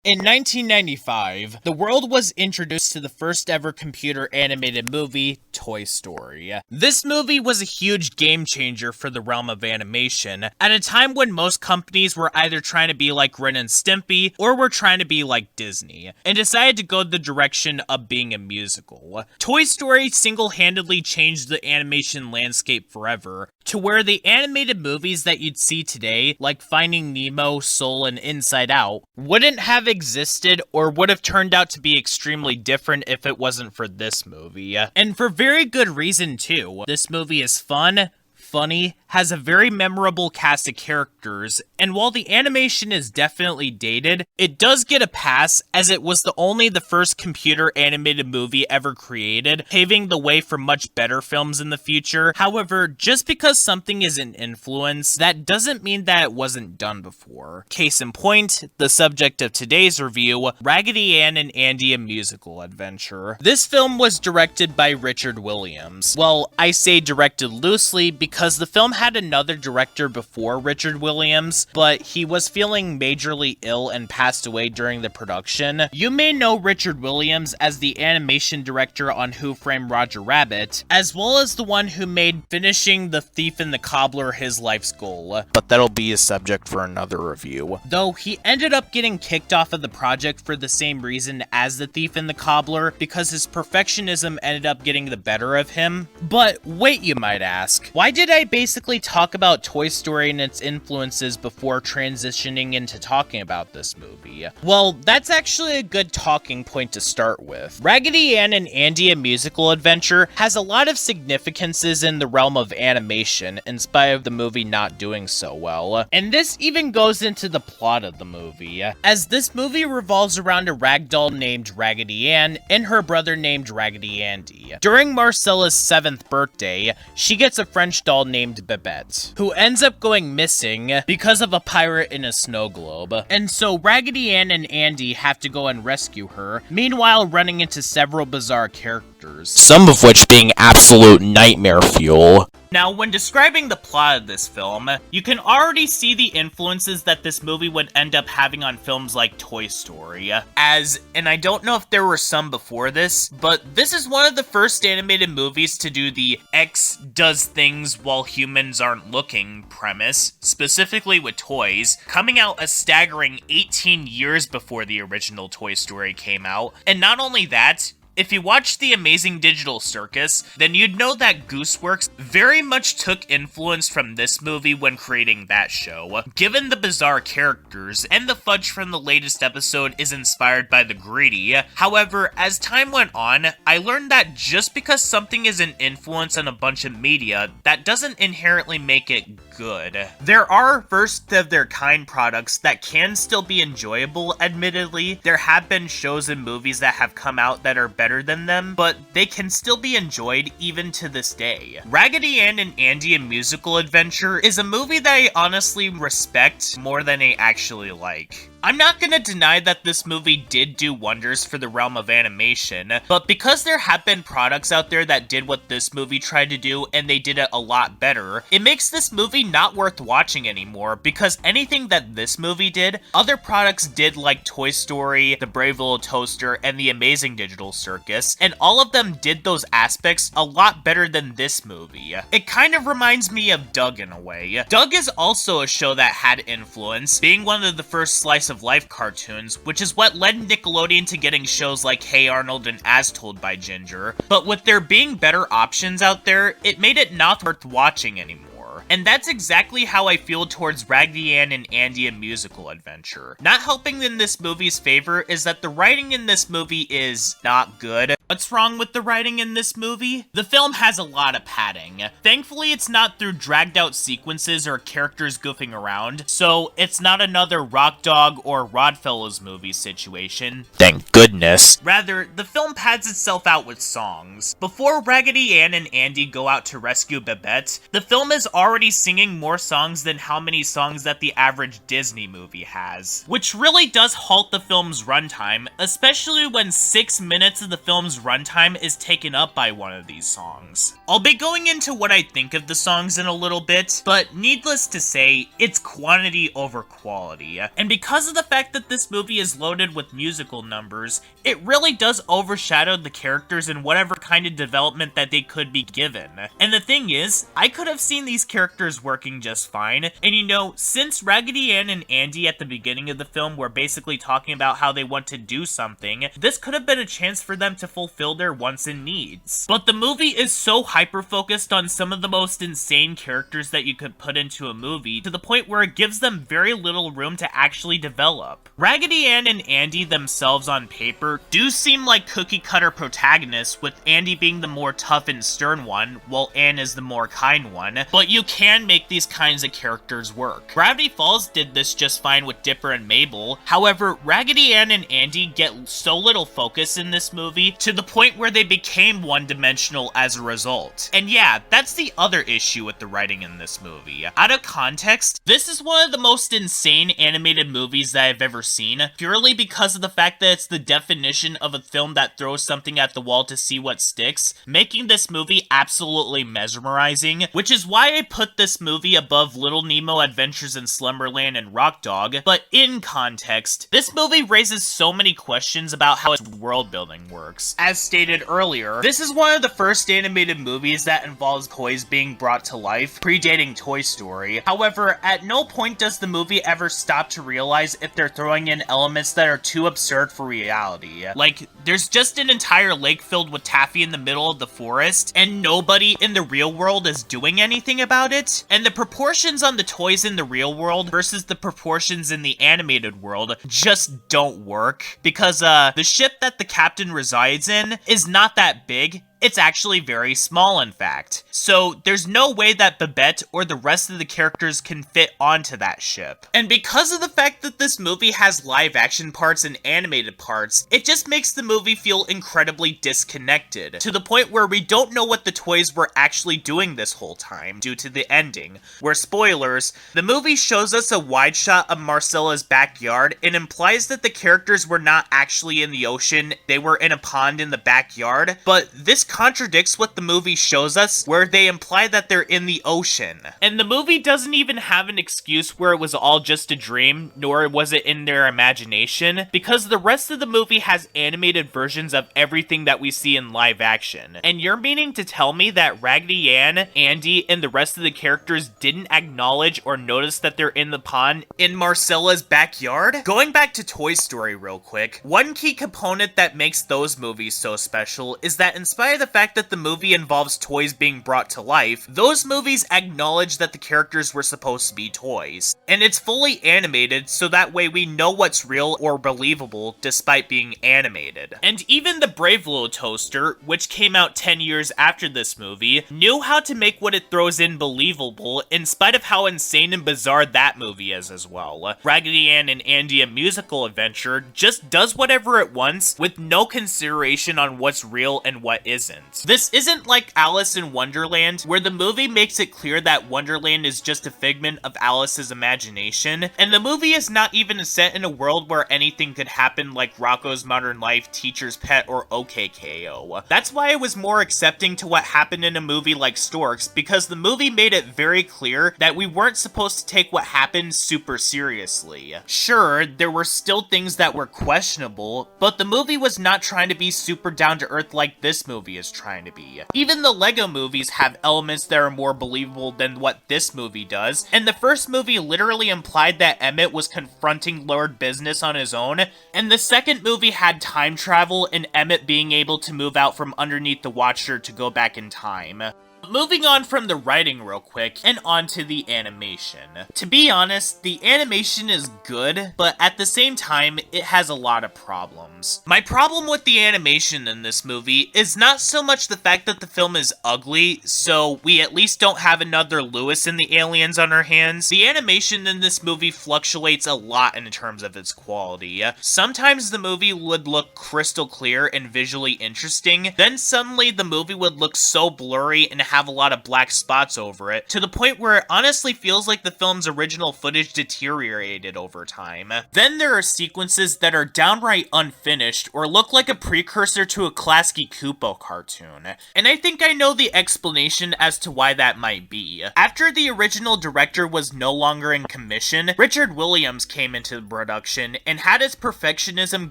In 1995, the world was introduced to the first ever computer animated movie, Toy Story. This movie was a huge game changer for the realm of animation, at a time when most companies were either trying to be like Ren and Stimpy, or were trying to be like Disney, and decided to go the direction of being a musical. Toy Story single-handedly changed the animation landscape forever, to where the animated movies that you'd see today, like Finding Nemo, Soul, and Inside Out, wouldn't have existed or would have turned out to be extremely different if it wasn't for this movie. And for very good reason too. This movie is fun, funny, has a very memorable cast of characters, and while the animation is definitely dated, it does get a pass as it was only the first computer animated movie ever created, paving the way for much better films in the future. However, just because something is an influence, that doesn't mean that it wasn't done before. Case in point, the subject of today's review, Raggedy Ann and Andy: A Musical Adventure. This film was directed by Richard Williams. Well, I say directed loosely because the film had another director before Richard Williams, but he was feeling majorly ill and passed away during the production. You may know Richard Williams as the animation director on Who Framed Roger Rabbit, as well as the one who made finishing The Thief and the Cobbler his life's goal, but that'll be a subject for another review. Though he ended up getting kicked off of the project for the same reason as The Thief and the Cobbler, because his perfectionism ended up getting the better of him. But wait, you might ask, why did I basically talk about Toy Story and its influences before transitioning into talking about this movie? Well, that's actually a good talking point to start with. Raggedy Ann and Andy: A Musical Adventure has a lot of significances in the realm of animation, in spite of the movie not doing so well. And this even goes into the plot of the movie, as this movie revolves around a ragdoll named Raggedy Ann and her brother named Raggedy Andy. During Marcella's 7th birthday, she gets a French doll named Babette, who ends up going missing because of a pirate in a snow globe. And so Raggedy Ann and Andy have to go and rescue her, meanwhile running into several bizarre characters, some of which being absolute nightmare fuel. Now, when describing the plot of this film, you can already see the influences that this movie would end up having on films like Toy Story, and I don't know if there were some before this, but this is one of the first animated movies to do the X does things while humans aren't looking premise, specifically with toys, coming out a staggering 18 years before the original Toy Story came out. And not only that, if you watched The Amazing Digital Circus, then you'd know that Gooseworks very much took influence from this movie when creating that show, given the bizarre characters, and the fudge from the latest episode is inspired by the Greedy. However, as time went on, I learned that just because something is an influence on a bunch of media, that doesn't inherently make it good. There are first-of-their-kind products that can still be enjoyable, admittedly. There have been shows and movies that have come out that are better than them, but they can still be enjoyed even to this day. Raggedy Ann and Andy: A Musical Adventure is a movie that I honestly respect more than I actually like. I'm not gonna deny that this movie did do wonders for the realm of animation, but because there have been products out there that did what this movie tried to do and they did it a lot better, it makes this movie not worth watching anymore, because anything that this movie did, other products did, like Toy Story, The Brave Little Toaster, and The Amazing Digital Circus, and all of them did those aspects a lot better than this movie. It kind of reminds me of Doug in a way. Doug is also a show that had influence, being one of the first slice of life cartoons, which is what led Nickelodeon to getting shows like Hey Arnold and As Told by Ginger. But with there being better options out there, it made it not worth watching anymore. And that's exactly how I feel towards Raggedy Ann and Andy: A Musical Adventure. Not helping in this movie's favor is that the writing in this movie is not good. What's wrong with the writing in this movie? The film has a lot of padding. Thankfully, it's not through dragged out sequences or characters goofing around, so it's not another Rock Dog or Rodfellows movie situation. Thank goodness. Rather, the film pads itself out with songs. Before Raggedy Ann and Andy go out to rescue Babette, the film is already singing more songs than how many songs that the average Disney movie has, which really does halt the film's runtime, especially when 6 minutes of the film's runtime is taken up by one of these songs. I'll be going into what I think of the songs in a little bit, but needless to say, it's quantity over quality. And because of the fact that this movie is loaded with musical numbers, it really does overshadow the characters and whatever kind of development that they could be given. And the thing is, I could have seen these characters working just fine, and you know, since Raggedy Ann and Andy at the beginning of the film were basically talking about how they want to do something, this could have been a chance for them to fulfill their wants and needs. But the movie is so hyper-focused on some of the most insane characters that you could put into a movie, to the point where it gives them very little room to actually develop. Raggedy Ann and Andy themselves on paper do seem like cookie-cutter protagonists, with Andy being the more tough and stern one, while Ann is the more kind one, but you can make these kinds of characters work. Gravity Falls did this just fine with Dipper and Mabel. However, Raggedy Ann and Andy get so little focus in this movie, to the point where they became one-dimensional as a result. And yeah, that's the other issue with the writing in this movie. Out of context, this is one of the most insane animated movies that I've ever seen, purely because of the fact that it's the definition of a film that throws something at the wall to see what sticks, making this movie absolutely mesmerizing, which is why I put this movie above Little Nemo Adventures in Slumberland and Rock Dog. But in context, this movie raises so many questions about how its world building works. As stated earlier, this is one of the first animated movies that involves toys being brought to life, predating Toy Story. However, at no point does the movie ever stop to realize if they're throwing in elements that are too absurd for reality. Like, there's just an entire lake filled with taffy in the middle of the forest, and nobody in the real world is doing anything about it. And the proportions on the toys in the real world versus the proportions in the animated world just don't work, because the ship that the captain resides in is not that big. It's actually very small, in fact. So there's no way that Babette or the rest of the characters can fit onto that ship. And because of the fact that this movie has live action parts and animated parts, it just makes the movie feel incredibly disconnected, to the point where we don't know what the toys were actually doing this whole time, due to the ending, where, spoilers, the movie shows us a wide shot of Marcella's backyard and implies that the characters were not actually in the ocean, they were in a pond in the backyard, but this contradicts what the movie shows us, where they imply that they're in the ocean. And the movie doesn't even have an excuse where it was all just a dream, nor was it in their imagination, because the rest of the movie has animated versions of everything that we see in live action. And you're meaning to tell me that Raggedy Ann, Andy, and the rest of the characters didn't acknowledge or notice that they're in the pond in Marcella's backyard? Going back to Toy Story real quick, one key component that makes those movies so special is that in spite of the fact that the movie involves toys being brought to life, those movies acknowledge that the characters were supposed to be toys. And it's fully animated, so that way we know what's real or believable despite being animated. And even the Brave Little Toaster, which came out 10 years after this movie, knew how to make what it throws in believable, in spite of how insane and bizarre that movie is as well. Raggedy Ann and Andy: A Musical Adventure just does whatever it wants, with no consideration on what's real and what isn't. This isn't like Alice in Wonderland, where the movie makes it clear that Wonderland is just a figment of Alice's imagination, and the movie is not even set in a world where anything could happen like Rocko's Modern Life, Teacher's Pet, or OKKO. That's why I was more accepting to what happened in a movie like Storks, because the movie made it very clear that we weren't supposed to take what happened super seriously. Sure, there were still things that were questionable, but the movie was not trying to be super down to earth like this movie is trying to be. Even the Lego movies have elements that are more believable than what this movie does, and the first movie literally implied that Emmett was confronting Lord Business on his own, and the second movie had time travel and Emmett being able to move out from underneath the Watcher to go back in time. Moving on from the writing real quick, and on to the animation. To be honest, the animation is good, but at the same time, it has a lot of problems. My problem with the animation in this movie is not so much the fact that the film is ugly, so we at least don't have another Lewis in the Aliens on our hands. The animation in this movie fluctuates a lot in terms of its quality. Sometimes the movie would look crystal clear and visually interesting, then suddenly the movie would look so blurry and have have a lot of black spots over it, to the point where it honestly feels like the film's original footage deteriorated over time. Then there are sequences that are downright unfinished or look like a precursor to a Klasky Csupo cartoon, and I think I know the explanation as to why that might be. After the original director was no longer in commission, Richard Williams came into production and had his perfectionism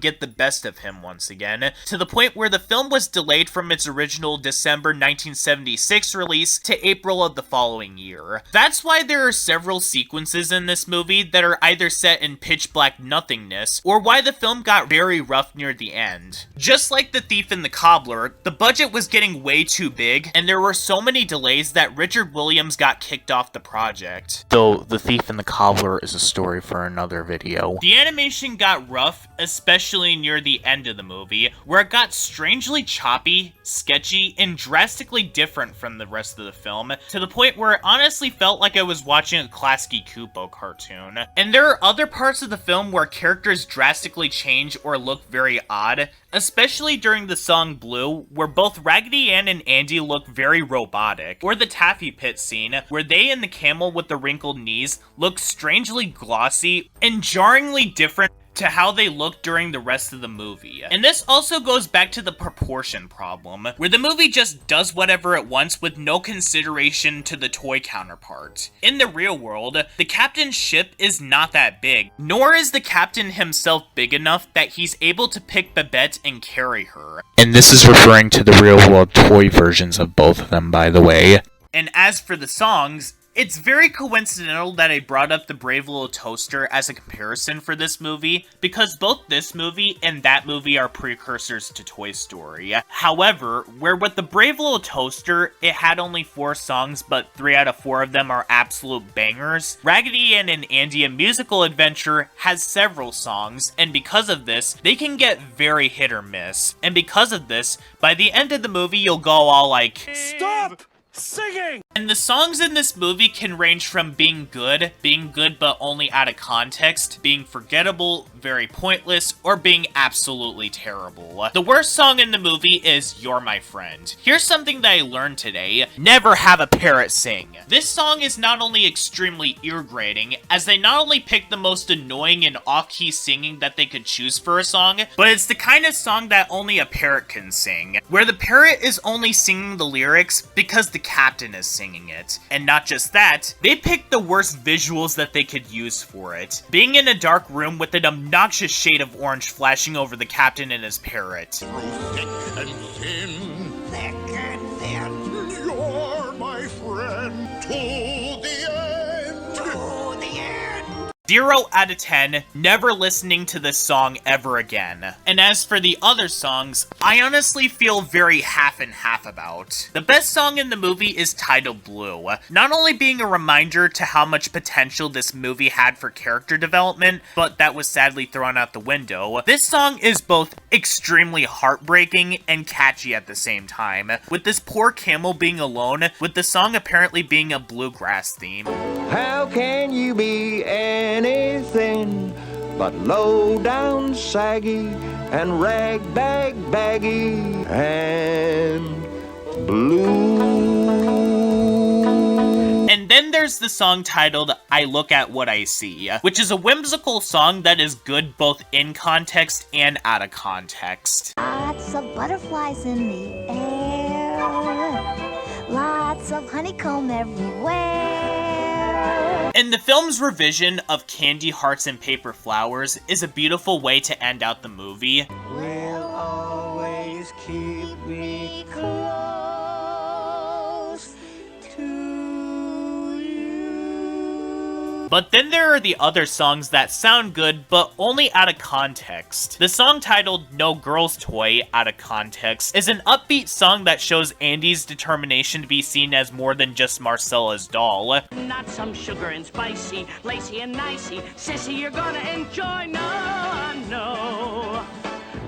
get the best of him once again, to the point where the film was delayed from its original December 1976 release to April of the following year. That's why there are several sequences in this movie that are either set in pitch black nothingness, or why the film got very rough near the end. Just like The Thief and the Cobbler, the budget was getting way too big, and there were so many delays that Richard Williams got kicked off the project. Though The Thief and the Cobbler is a story for another video. The animation got rough, especially near the end of the movie, where it got strangely choppy, sketchy, and drastically different from the rest of the film, to the point where it honestly felt like I was watching a Klasky Csupo cartoon. And there are other parts of the film where characters drastically change or look very odd, especially during the song Blue, where both Raggedy Ann and Andy look very robotic, or the Taffy Pit scene, where they and the camel with the wrinkled knees look strangely glossy and jarringly different to how they look during the rest of the movie. And this also goes back to the proportion problem, where the movie just does whatever it wants with no consideration to the toy counterpart. In the real world, the captain's ship is not that big, nor is the captain himself big enough that he's able to pick Babette and carry her. And this is referring to the real world toy versions of both of them, by the way. And as for the songs, it's very coincidental that I brought up the Brave Little Toaster as a comparison for this movie, because both this movie and that movie are precursors to Toy Story. However, where with the Brave Little Toaster, it had only 4 songs, but 3 out of 4 of them are absolute bangers, Raggedy Ann and Andy: A Musical Adventure has several songs, and because of this, they can get very hit or miss. And because of this, by the end of the movie, you'll go all like, "Stop singing!" And the songs in this movie can range from being good but only out of context, being forgettable, very pointless, or being absolutely terrible. The worst song in the movie is You're My Friend. Here's something that I learned today: never have a parrot sing. This song is not only extremely ear-grating, as they not only picked the most annoying and off-key singing that they could choose for a song, but it's the kind of song that only a parrot can sing, where the parrot is only singing the lyrics because the captain is singing it. And not just that, they picked the worst visuals that they could use for it. Being in a dark room with an obnoxious shade of orange flashing over the captain and his parrot. Through thick and thin, thick and thin, you're my friend to the end. To the end. 0 out of 10, never listening to this song ever again. And as for the other songs, I honestly feel very half and half about. The best song in the movie is titled Blue, not only being a reminder to how much potential this movie had for character development, but that was sadly thrown out the window. This song is both extremely heartbreaking and catchy at the same time, with this poor camel being alone, with the song apparently being a bluegrass theme. How can you be anything but low down, saggy, and ragtag baggy and blue? And then there's the song titled I Look at What I See, which is a whimsical song that is good both in context and out of context. Lots of butterflies in the air, lots of honeycomb everywhere. And the film's revision of Candy Hearts and Paper Flowers is a beautiful way to end out the movie. Will always keep me Close to you. But then there are the other songs that sound good, but only out of context. The song titled No Girl's Toy, out of context, is an upbeat song that shows Andy's determination to be seen as more than just Marcella's doll. Not some sugar and spicy, lacy and nicey, sissy you're gonna enjoy, no,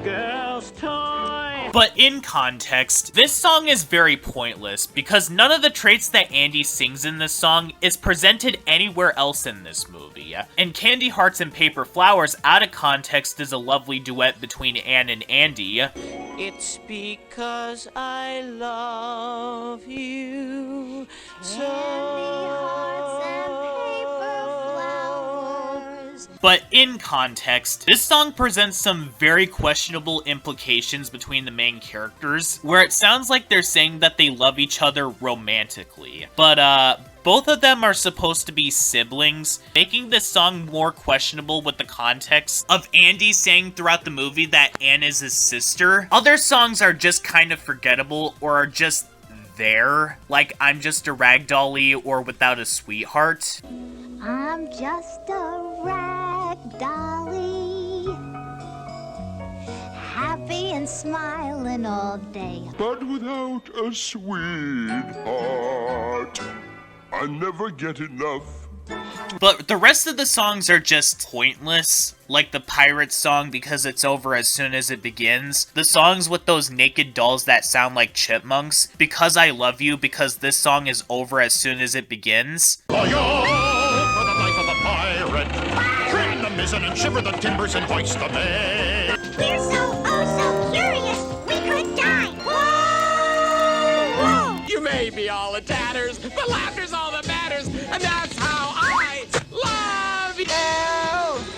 girl's toy. But in context, this song is very pointless because none of the traits that Andy sings in this song is presented anywhere else in this movie. And Candy Hearts and Paper Flowers out of context is a lovely duet between Ann and Andy. It's because I love you But in context, this song presents some very questionable implications between the main characters, where it sounds like they're saying that they love each other romantically. But, both of them are supposed to be siblings, making this song more questionable with the context of Andy saying throughout the movie that Anne is his sister. Other songs are just kind of forgettable or are just there, like I'm Just a Ragdolly or Without a Sweetheart. I'm just a rag dolly, happy and smiling all day. But without a sweetheart, I never get enough. But the rest of the songs are just pointless, like the pirate song because it's over as soon as it begins, the songs with those naked dolls that sound like chipmunks, Because I Love You because this song is over as soon as it begins. Hi-yo, for the life of a pirate, trim the mizzen and shiver the timbers and hoist the main. We're so, oh so curious, we could die. Whoa! You may be all in tatters, but laughter's all that matters, and that's how I love you!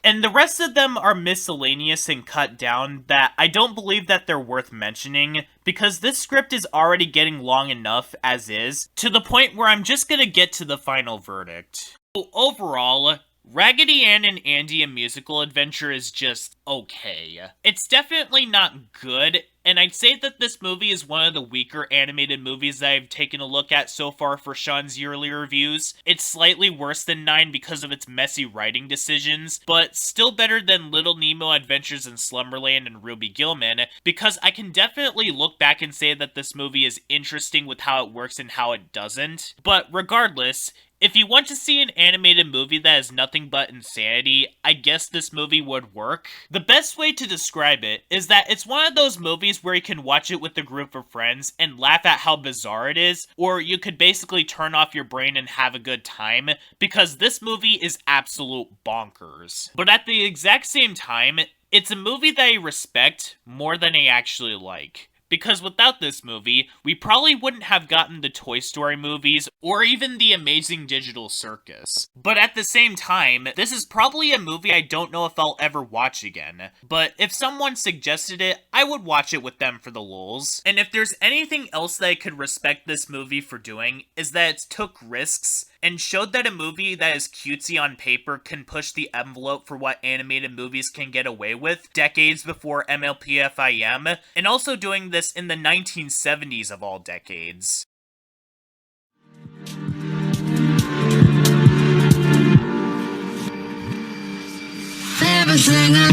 And the rest of them are miscellaneous and cut down that I don't believe that they're worth mentioning, because this script is already getting long enough as is, to the point where I'm just gonna get to the final verdict. So overall, Raggedy Ann and Andy: A Musical Adventure is just okay. It's definitely not good, and I'd say that this movie is one of the weaker animated movies that I've taken a look at so far for Sean's yearly reviews. It's slightly worse than 9 because of its messy writing decisions, but still better than Little Nemo Adventures in Slumberland and Ruby Gilman, because I can definitely look back and say that this movie is interesting with how it works and how it doesn't. But regardless, if you want to see an animated movie that is nothing but insanity, I guess this movie would work. The best way to describe it is that it's one of those movies where you can watch it with a group of friends and laugh at how bizarre it is, or you could basically turn off your brain and have a good time, because this movie is absolute bonkers. But at the exact same time, it's a movie that I respect more than I actually like. Because without this movie, we probably wouldn't have gotten the Toy Story movies, or even the Amazing Digital Circus. But at the same time, this is probably a movie I don't know if I'll ever watch again. But if someone suggested it, I would watch it with them for the lulz. And if there's anything else that I could respect this movie for doing, is that it took risks, and showed that a movie that is cutesy on paper can push the envelope for what animated movies can get away with decades before MLPFIM, and also doing this in the 1970s of all decades. Everything I